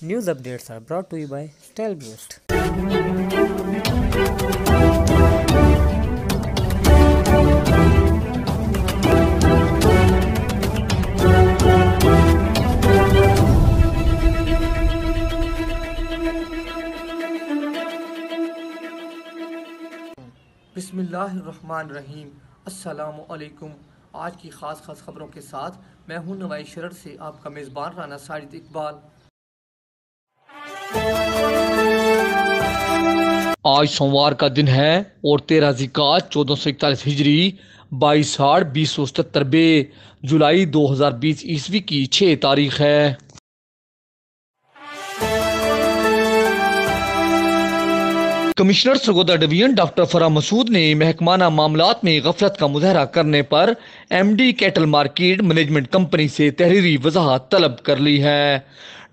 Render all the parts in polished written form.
News updates are brought to you by StyleBoost. بسم اللہ الرحمن الرحیم۔ السلام علیکم۔ آج کی خاص خبروں کے ساتھ میں ہوں نوائی شرر سے آپ کا میزبان رانا ساجد اقبال۔ آج سوموار کا دن ہے اور 13 ذی-القعدہ 1441 ہجری 22/2077 بے جولائی 2020 عیسوی کی 6 تاریخ ہے۔ Commissioner Sargodha division doctor Farah Masood نے محکمانہ معاملات میں غفلت کا مظاہرہ کرنے پر M D cattle market management company سے تحریری وضاحت طلب کر لی ہے۔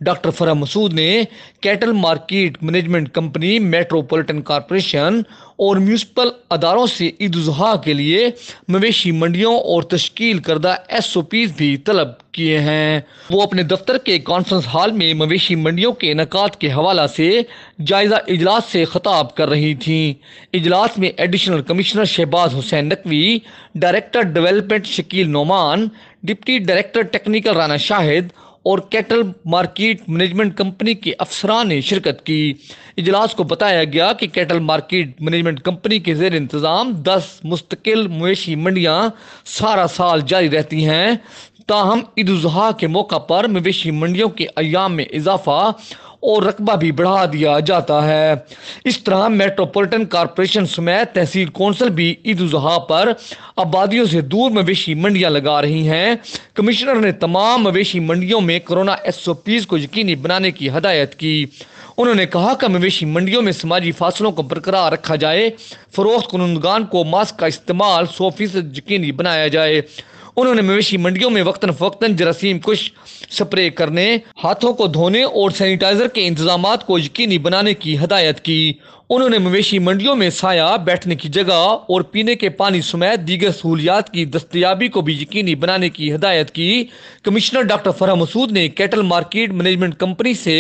ڈاکٹر فرح مسعود نے cattle market management company, metropolitan corporation اور میونسپل اداروں سے عید الاضحیٰ کے لیے مویشی منڈیوں اور تشکیل کردہ SOPs بھی طلب کیے ہیں۔ وہ اپنے دفتر کے کانفرنس ہال میں مویشی منڈیوں کے انعقاد کے حوالہ سے جائزہ اجلاس سے خطاب کر رہی تھیں۔ اجلاس میں additional commissioner Shahbaz Hussain Naqvi, director development Shakeel Noman, deputy director technical Rana Shahid اور کیٹل مارکیٹ مینجمنٹ کمپنی کے افسران نے شرکت کی۔ اجلاس کو بتایا گیا کہ کیٹل مارکیٹ مینجمنٹ کمپنی کے زیر انتظام 10 مستقل مویشی منڈیاں سارا سال جاری رہتی ہیں، تاہم عید الاضحیٰ کے موقع پر مویشی منڈیوں کے ایام میں اضافہ اور رقبہ بھی بڑھا دیا جاتا ہے۔ اس طرح میٹروپولیٹن کارپوریشن سمیت تحصیل کونسل بھی عید الاضحیٰ پر آبادیوں سے دور مویشی منڈیاں لگا رہی ہیں۔ کمشنر نے تمام مویشی منڈیوں میں کورونا SOPs کو یقینی بنانے کی ہدایت کی۔ انہوں نے کہا کہ مویشی منڈیوں میں سماجی فاصلوں کو برقرار رکھا جائے، فروخت کنندگان کو ماسک کا استعمال 100% یقینی بنایا جائے۔ انہوں نے مویشی منڈیوں میں وقتاً فوقتاً جراثیم کش سپرے کرنے، ہاتھوں کو دھونے اور سینیٹائزر کے انتظامات کو یقینی بنانے کی ہدایت کی۔ انہوں نے مویشی منڈیوں میں سایہ، بیٹھنے کی جگہ اور پینے کے پانی سمیت دیگر سہولیات کی دستیابی کو بھی یقینی بنانے کی ہدایت کی۔ کمشنر ڈاکٹر فرح مسعود نے کیٹل مارکیٹ مینجمنٹ کمپنی سے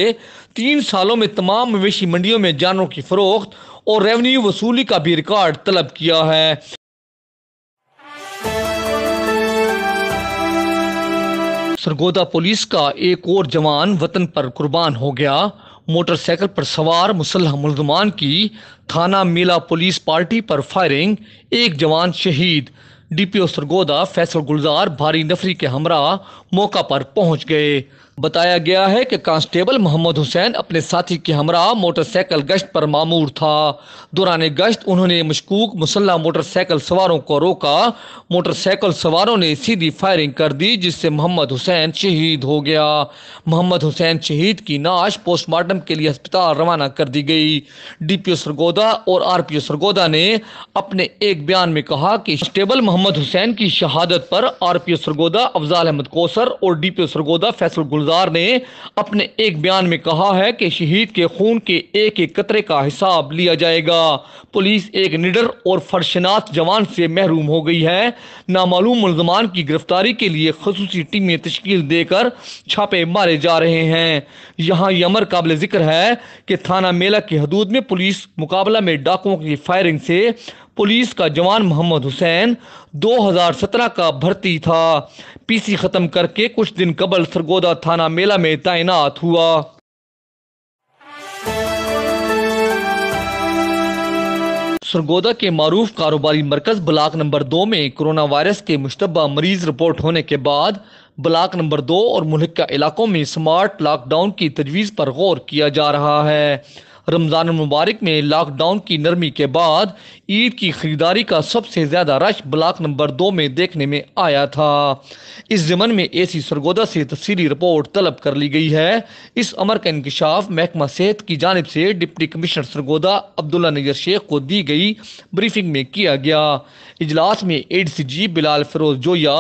3 سالوں میں تمام مویشی منڈیوں میں جانوروں کی فروخت اور ریونیو وصولی کا بھی ریکارڈ طلب کیا ہے۔ سرگودا پولیس کا ایک اور جوان وطن پر قربان ہو گیا۔ موٹر سائیکل پر سوار مسلح ملزمان کی تھانہ میلہ پولیس پارٹی پر فائرنگ، ایک جوان شہید۔ DPO سرگودا فیصل گلزار بھاری نفری کے ہمراہ موقع پر پہنچ گئے۔ بتایا گیا ہے کہ کانسٹیبل محمد حسین اپنے ساتھی کے ہمراہ موٹر سائیکل گشت پر مامور تھا۔ دوران گشت انہوں نے مشکوک مسلح موٹر سائیکل سواروں کو روکا۔ موٹر سائیکل سواروں نے سیدھی فائرنگ کر دی، جس سے محمد حسین شہید ہو گیا۔ محمد حسین شہید کی نعش پوسٹ مارٹم کے لیے ہسپتال روانہ کر دی گئی۔ DPO سرگودا اور RPO سرگودا نے اپنے ایک بیان میں کہا کہ کانسٹیبل محمد حسین کی شہادت پر RPO سرگودا افضال احمد کوثر اور DPO سرگودا فیصل گلزار نے اپنے ایک بیان میں کہا ہے کہ شہید کے خون کے ایک ایک قطرے کا حساب لیا جائے گا۔ پولیس ایک نڈر اور فرشناک جوان سے محروم ہو گئی ہے۔ نامعلوم ملزمان کی گرفتاری کے لیے خصوصی ٹیمیں تشکیل دے کر چھاپے مارے جا رہے ہیں۔ یہاں یہ امر قابل ذکر ہے کہ تھانہ میلہ کی حدود میں پولیس مقابلہ میں ڈاکوؤں کی فائرنگ سے پولیس کا جوان محمد حسین 2017 کا بھرتی تھا۔ PC ختم کر کے کچھ دن قبل سرگودا تھانہ میلہ میں تعینات ہوا۔ سرگودا کے معروف کاروباری مرکز بلاک نمبر 2 میں کورونا وائرس کے مشتبہ مریض رپورٹ ہونے کے بعد بلاک نمبر 2 اور ملحقہ علاقوں میں سمارٹ لاک ڈاؤن کی تجویز پر غور کیا جا رہا ہے۔ رمضان المبارک میں لاک ڈاؤن کی نرمی کے بعد عید کی خریداری کا سب سے زیادہ رش بلاک نمبر 2 میں دیکھنے میں آیا تھا۔ اس ضمن میں AC سرگودا سے تفصیلی رپورٹ طلب کر لی گئی ہے۔ اس امر کا انکشاف محکمہ صحت کی جانب سے ڈپٹی کمشنر سرگودا عبداللہ نیر شیخ کو دی گئی بریفنگ میں کیا گیا۔ اجلاس میں ADCG بلال فیروز جویا،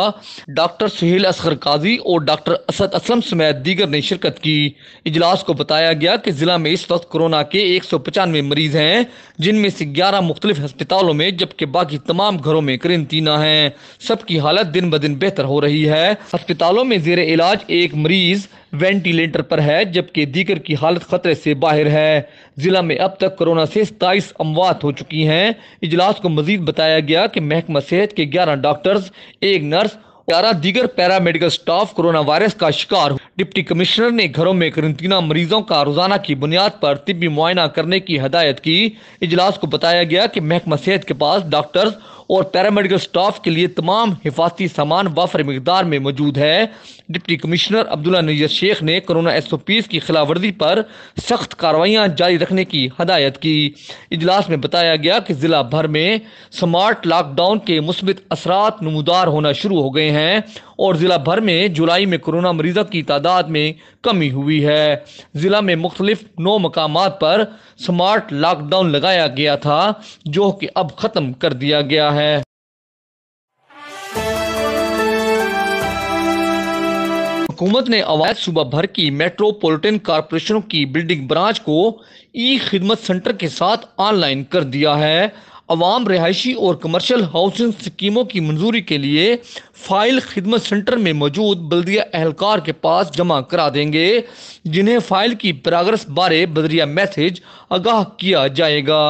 ڈاکٹر سہیل اصغر قاضی اور ڈاکٹر اسد اسلم سمیت دیگر نے شرکت کی۔ اجلاس کو بتایا گیا کہ ضلع میں اس وقت کورونا کے 195 مریض ہیں، جن میں سے 11 مختلف ہسپتالوں میں جبکہ باقی تمام گھروں میں قرنطینہ ہیں۔ سب کی حالت دن بدن بہتر ہو رہی ہے۔ ہسپتالوں میں زیر علاج ایک مریض وینٹیلیٹر پر ہے جبکہ دیگر کی حالت خطرے سے باہر ہے۔ ضلع میں اب تک کورونا سے 27 اموات ہو چکی ہیں۔ اجلاس کو مزید بتایا گیا کہ محکمہ صحت کے 11 ڈاکٹرز، 1 نرس، 11 دیگر پیرا میڈیکل سٹاف کورونا وائرس کا شکار ہو۔ ڈپٹی کمشنر نے گھروں میں قرنطینہ مریضوں کا روزانہ کی بنیاد پر طبی معائنہ کرنے کی ہدایت کی۔ اجلاس کو بتایا گیا کہ محکمہ صحت کے پاس ڈاکٹرز اور پیرامیڈیکل سٹاف کے لیے تمام حفاظتی سامان وافر مقدار میں موجود ہے۔ ڈپٹی کمشنر عبداللہ نیر شیخ نے کورونا SOPs کی خلاف ورزی پر سخت کارروائیاں جاری رکھنے کی ہدایت کی۔ اجلاس میں بتایا گیا کہ ضلع بھر میں سمارٹ لاک ڈاؤن کے مثبت اثرات نمودار ہونا شروع ہو گئے ہیں اور ضلع بھر میں جولائی میں کورونا مریضوں کی تعداد میں کمی ہوئی ہے۔ ضلع میں مختلف 9 مقامات پر سمارٹ لاک ڈاؤن لگایا گیا تھا جو کہ اب ختم کر دیا گیا ہے۔ حکومت نے عوائد صوبہ بھر کی میٹروپولیٹن کارپوریشنوں کی بلڈنگ برانچ کو ای خدمت سینٹر کے ساتھ آن لائن کر دیا ہے۔ عوام رہائشی اور کمرشل ہاؤسنگ اسکیموں کی منظوری کے لیے فائل خدمت سینٹر میں موجود بلدیہ اہلکار کے پاس جمع کرا دیں گے، جنہیں فائل کی پراگرس بارے بذریعہ میسج آگاہ کیا جائے گا۔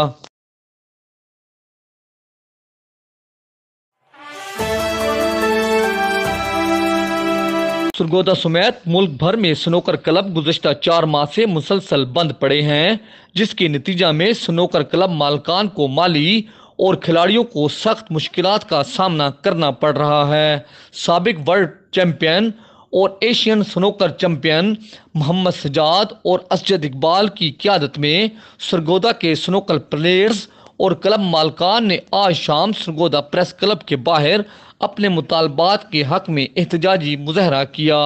سرگودا سمیت ملک بھر میں سنوکر کلب گزشتہ 4 ماہ سے مسلسل بند پڑے ہیں، جس کے نتیجہ میں سنوکر کلب مالکان کو مالی اور کھلاڑیوں کو سخت مشکلات کا سامنا کرنا پڑ رہا ہے۔ سابق ورلڈ چیمپئن اور ایشین سنوکر چیمپئن محمد سجاد اور اسجد اقبال کی قیادت میں سرگودا کے سنوکر پلیئرز اور کلب مالکان نے آج شام سرگودا پریس کلب کے باہر اپنے مطالبات کے حق میں احتجاجی مظاہرہ کیا۔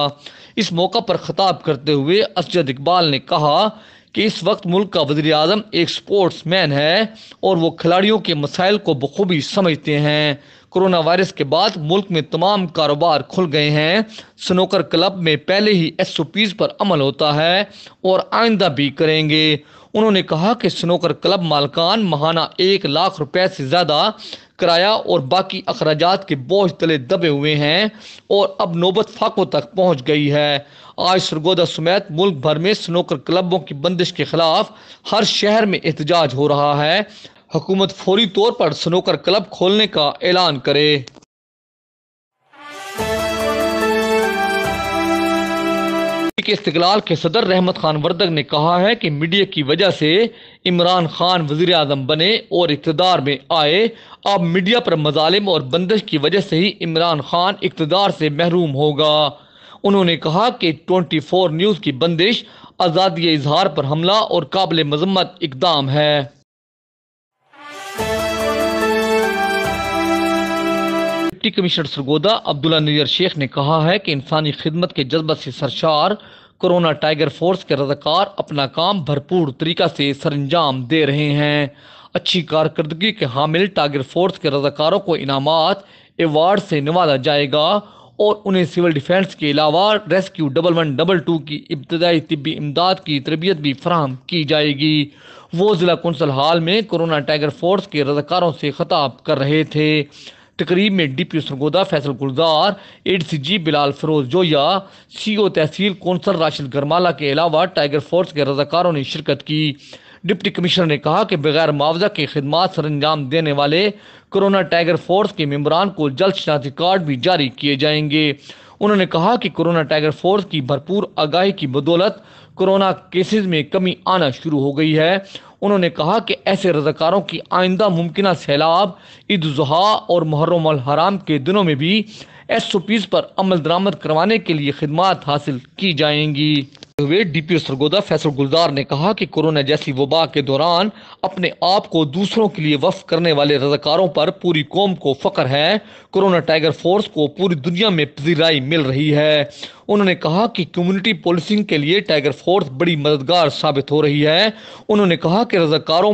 اس موقع پر خطاب کرتے ہوئے اسجد اقبال نے کہا کہ اس وقت ملک کا وزیر اعظم ایک سپورٹس مین ہے اور وہ کھلاڑیوں کے مسائل کو بخوبی سمجھتے ہیں۔ کورونا وائرس کے بعد ملک میں تمام کاروبار کھل گئے ہیں۔ سنوکر کلب میں پہلے ہی SOPs پر عمل ہوتا ہے اور آئندہ بھی کریں گے۔ انہوں نے کہا کہ سنوکر کلب مالکان ماہانہ 1 لاکھ روپے سے زیادہ کرایہ اور باقی اخراجات کے بوجھ تلے دبے ہوئے ہیں اور اب نوبت فاقوں تک پہنچ گئی ہے۔ آج سرگودا سمیت ملک بھر میں سنوکر کلبوں کی بندش کے خلاف ہر شہر میں احتجاج ہو رہا ہے۔ حکومت فوری طور پر سنوکر کلب کھولنے کا اعلان کرے۔ کے استقلال کے صدر رحمت خان وردگ نے کہا ہے کہ میڈیا کی وجہ سے عمران خان وزیر اعظم بنے اور اقتدار میں آئے، اب میڈیا پر مظالم اور بندش کی وجہ سے ہی عمران خان اقتدار سے محروم ہوگا۔ انہوں نے کہا کہ 24 نیوز کی بندش آزادی اظہار پر حملہ اور قابل مذمت اقدام ہے۔ ڈپٹی کمشنر سرگودا عبداللہ نیر شیخ نے کہا ہے کہ انسانی خدمت کے جذبہ سے سرشار کورونا ٹائیگر فورس کے رضاکار اپنا کام بھرپور طریقہ سے سر انجام دے رہے ہیں۔ اچھی کارکردگی کے حامل ٹائیگر فورس کے رضاکاروں کو انعامات، ایوارڈ سے نوازا جائے گا اور انہیں سول ڈیفنس کے علاوہ ریسکیو 1112 کی ابتدائی طبی امداد کی تربیت بھی فراہم کی جائے گی۔ وہ ضلع کونسل ہال میں کورونا ٹائیگر فورس کے رضاکاروں سے خطاب کر رہے تھے۔ تقریب میں DPO سرگودا فیصل گلزار، ADCG بلال فیروز جویا، CO تحصیل کونسل راشد گرمالہ کے علاوہ ٹائیگر فورس کے رضاکاروں نے شرکت کی۔ ڈپٹی کمشنر نے کہا کہ بغیر معاوضہ کے خدمات سر انجام دینے والے کورونا ٹائیگر فورس کے ممبران کو جلد شناختی کارڈ بھی جاری کیے جائیں گے۔ انہوں نے کہا کہ کورونا ٹائیگر فورس کی بھرپور آگاہی کی بدولت کورونا کیسز میں کمی آنا شروع ہو گئی ہے۔ انہوں نے کہا کہ ایسے رضاکاروں کی آئندہ ممکنہ سیلاب، عید الاضحیٰ اور محرم الحرام کے دنوں میں بھی SOPs پر عمل درآمد کروانے کے لیے خدمات حاصل کی جائیں گی۔ DPO سرگودا فیصل گلزار نے کہا کہ کورونا جیسی وبا کے دوران اپنے آپ کو دوسروں کے لیے وقف کرنے والے رضاکاروں پر پوری قوم کو فخر ہے۔ کورونا ٹائیگر فورس کو پوری دنیا میں پذیرائی مل رہی ہے۔ انہوں نے کہا کہ کمیونٹی پولیسنگ کے لیے ٹائیگر فورس بڑی مددگار ثابت ہو رہی ہے۔ انہوں نے کہا کہ رضاکاروں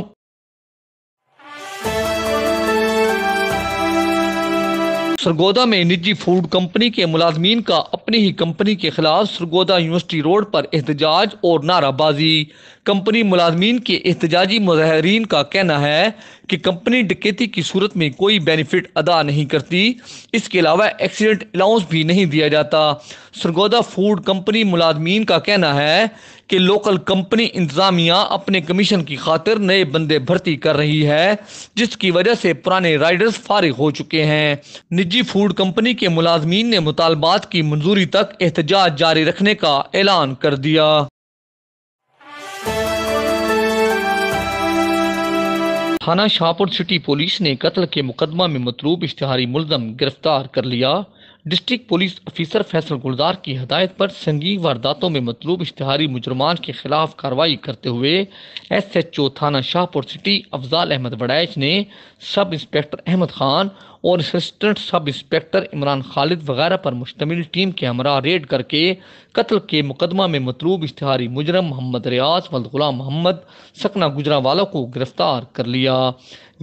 سرگودا میں نجی فوڈ کمپنی کے ملازمین کا اپنی ہی کمپنی کے خلاف سرگودا یونیورسٹی روڈ پر احتجاج اور نعرہ بازی۔ کمپنی ملازمین کے احتجاجی مظاہرین کا کہنا ہے کہ کمپنی ڈکیتی کی صورت میں کوئی بینیفٹ ادا نہیں کرتی، اس کے علاوہ ایکسیڈنٹ الاؤنس بھی نہیں دیا جاتا۔ سرگودا فوڈ کمپنی ملازمین کا کہنا ہے کہ لوکل کمپنی انتظامیہ اپنے کمیشن کی خاطر نئے بندے بھرتی کر رہی ہے، جس کی وجہ سے پرانے رائڈرز فارغ ہو چکے ہیں۔ نجی فوڈ کمپنی کے ملازمین نے مطالبات کی منظوری تک احتجاج جاری رکھنے کا اعلان کر دیا۔ تھانہ شاہپور سٹی پولیس نے قتل کے مقدمہ میں مطلوب اشتہاری ملزم گرفتار کر لیا۔ ڈسٹرکٹ پولیس افیسر فیصل گلزار کی ہدایت پر سنگین وارداتوں میں مطلوب اشتہاری مجرمان کے خلاف کارروائی کرتے ہوئے ایس ایچ او تھانہ شاہپور سٹی افضال احمد وڑائچ نے سب انسپکٹر احمد خان اور اسسٹنٹ سب انسپکٹر عمران خالد وغیرہ پر مشتمل ٹیم کے ہمراہ ریڈ کر کے قتل کے مقدمہ میں مطلوب اشتہاری مجرم محمد ریاض ولد غلام محمد سکنہ گجرانوالہ کو گرفتار کر لیا۔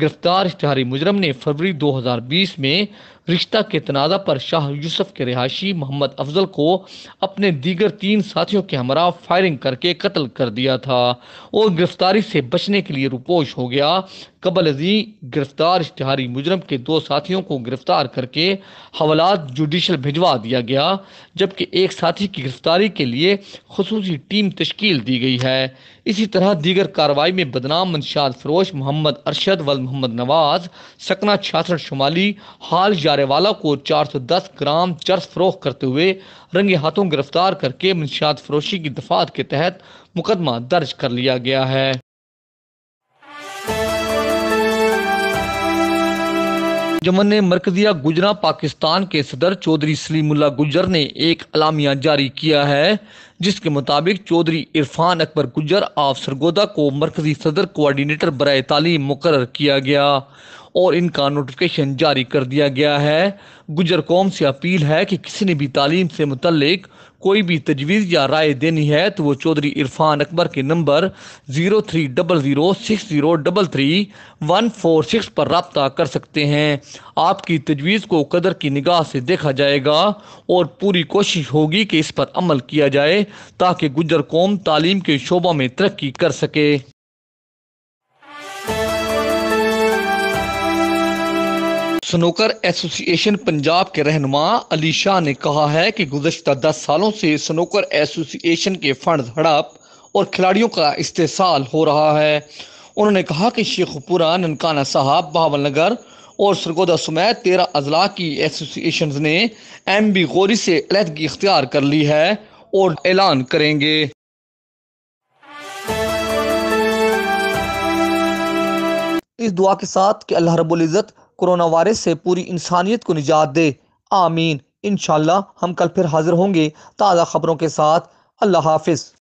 گرفتار اشتہاری مجرم نے فروری 2020 میں رشتہ کے تنازع پر شاہ یوسف کے رہائشی محمد افضل کو اپنے دیگر 3 ساتھیوں کے ہمراہ فائرنگ کر کے قتل کر دیا تھا اور گرفتاری سے بچنے کے لیے روپوش ہو گیا۔ قبل ازیں گرفتار اشتہاری مجرم کے 2 ساتھیوں کو گرفتار کر کے حوالات جوڈیشل بھجوا دیا گیا، جبکہ ایک ساتھی کی گرفتاری کے لیے خصوصی ٹیم تشکیل دی گئی ہے۔ اسی طرح دیگر کارروائی میں بدنام منشیات فروش محمد ارشد ولد محمد نواز سکنہ 66 شمالی حال جارے والا کو 410 گرام چرس فروخت کرتے ہوئے رنگے ہاتھوں گرفتار کر کے منشیات فروشی کی دفعات کے تحت مقدمہ درج کر لیا گیا ہے۔ انجمن مرکزیہ گجراں پاکستان کے صدر چودھری سلیم اللہ گجر نے ایک اعلامیہ جاری کیا ہے، جس کے مطابق چودھری عرفان اکبر گجر آف سرگودا کو مرکزی صدر کوآرڈینیٹر برائے تعلیم مقرر کیا گیا اور ان کا نوٹیفیکیشن جاری کر دیا گیا ہے۔ گجر قوم سے اپیل ہے کہ کسی نے بھی تعلیم سے متعلق کوئی بھی تجویز یا رائے دینی ہے تو وہ چودھری عرفان اکبر کے نمبر 0300633146 پر رابطہ کر سکتے ہیں۔ آپ کی تجویز کو قدر کی نگاہ سے دیکھا جائے گا اور پوری کوشش ہوگی کہ اس پر عمل کیا جائے تاکہ گجر قوم تعلیم کے شعبوں میں ترقی کر سکے۔ سنوکر ایسوسی ایشن پنجاب کے رہنما علی شاہ نے کہا ہے کہ گزشتہ 10 سالوں سے سنوکر ایسوسی ایشن کے فنڈز ہڑپ اور کھلاڑیوں کا استحصال ہو رہا ہے۔ انہوں نے کہا کہ شیخ پورہ، ننکانہ صاحب، بہاول نگر اور سرگودا سمیت 13 اضلاع کی ایسوسی ایشنز نے ایم بی غوری سے علیحدگی اختیار کر لی ہے اور اعلان کریں گے۔ اس دعا کے ساتھ کہ اللہ رب العزت کورونا وائرس سے پوری انسانیت کو نجات دے، آمین۔ انشاءاللہ ہم کل پھر حاضر ہوں گے تازہ خبروں کے ساتھ۔ اللہ حافظ۔